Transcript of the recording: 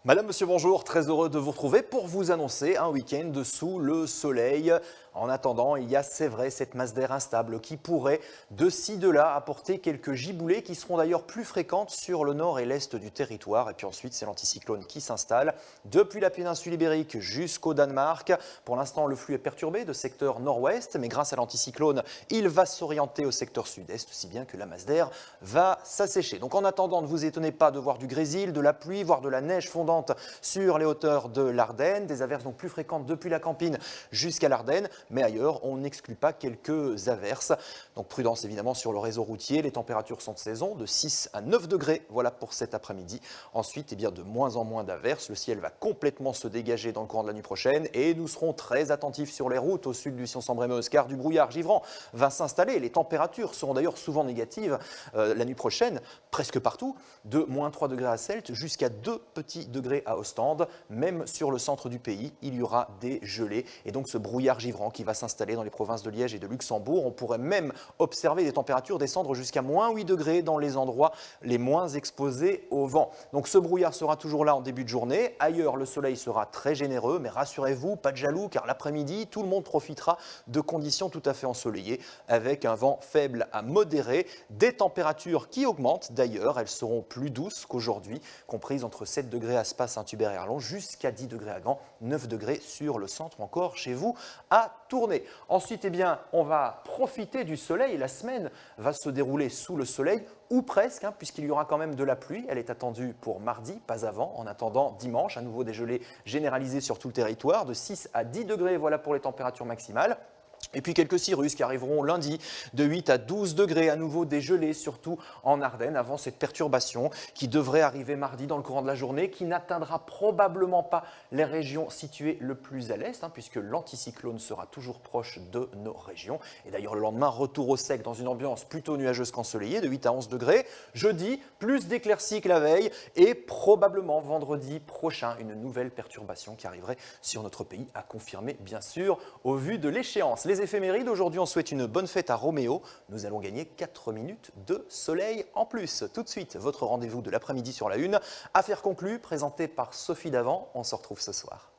Madame, monsieur, bonjour, très heureux de vous retrouver pour vous annoncer un week-end sous le soleil. En attendant, il y a, c'est vrai, cette masse d'air instable qui pourrait de ci, de là apporter quelques giboulées qui seront d'ailleurs plus fréquentes sur le nord et l'est du territoire. Et puis ensuite, c'est l'anticyclone qui s'installe depuis la péninsule ibérique jusqu'au Danemark. Pour l'instant, le flux est perturbé de secteur nord-ouest, mais grâce à l'anticyclone, il va s'orienter au secteur sud-est, si bien que la masse d'air va s'assécher. Donc en attendant, ne vous étonnez pas de voir du grésil, de la pluie, voire de la neige fondante sur les hauteurs de l'Ardenne, des averses donc plus fréquentes depuis la Campine jusqu'à l'Ardenne, mais ailleurs on n'exclut pas quelques averses. Donc prudence évidemment sur le réseau routier, les températures sont de saison de 6 à 9 degrés, voilà pour cet après-midi. Ensuite, de moins en moins d'averses, le ciel va complètement se dégager dans le courant de la nuit prochaine et nous serons très attentifs sur les routes au sud du Sion-Sambre-et-Meuse car du brouillard givrant va s'installer. Les températures seront d'ailleurs souvent négatives la nuit prochaine, presque partout, de moins 3 degrés à Celt jusqu'à 2 petits degrés à Ostende. Même sur le centre du pays, il y aura des gelées et donc ce brouillard givrant qui va s'installer dans les provinces de Liège et de Luxembourg. On pourrait même observer des températures descendre jusqu'à moins 8 degrés dans les endroits les moins exposés au vent. Donc ce brouillard sera toujours là en début de journée. Ailleurs, le soleil sera très généreux, mais rassurez-vous, pas de jaloux, car l'après-midi, tout le monde profitera de conditions tout à fait ensoleillées avec un vent faible à modéré, des températures qui augmentent. D'ailleurs, elles seront plus douces qu'aujourd'hui, comprises entre 7 degrés à Spa, Saint-Hubert et Arlon, jusqu'à 10 degrés à Gand, 9 degrés sur le centre, encore chez vous à Tournai. Ensuite, on va profiter du soleil. La semaine va se dérouler sous le soleil, ou presque, puisqu'il y aura quand même de la pluie. Elle est attendue pour mardi, pas avant. En attendant, dimanche, à nouveau des gelées généralisées sur tout le territoire, de 6 à 10 degrés, voilà pour les températures maximales. Et puis quelques cirrus qui arriveront lundi de 8 à 12 degrés, à nouveau des gelées, surtout en Ardennes, avant cette perturbation qui devrait arriver mardi dans le courant de la journée, qui n'atteindra probablement pas les régions situées le plus à l'est, puisque l'anticyclone sera toujours proche de nos régions. Et d'ailleurs le lendemain, retour au sec dans une ambiance plutôt nuageuse qu'ensoleillée, de 8 à 11 degrés. Jeudi, plus d'éclaircies que la veille, et probablement vendredi prochain, une nouvelle perturbation qui arriverait sur notre pays, à confirmer bien sûr au vu de l'échéance. Les éphémérides, aujourd'hui on souhaite une bonne fête à Roméo. Nous allons gagner 4 minutes de soleil en plus. Tout de suite, votre rendez-vous de l'après-midi sur la Une. Affaire conclue, présentée par Sophie Davant. On se retrouve ce soir.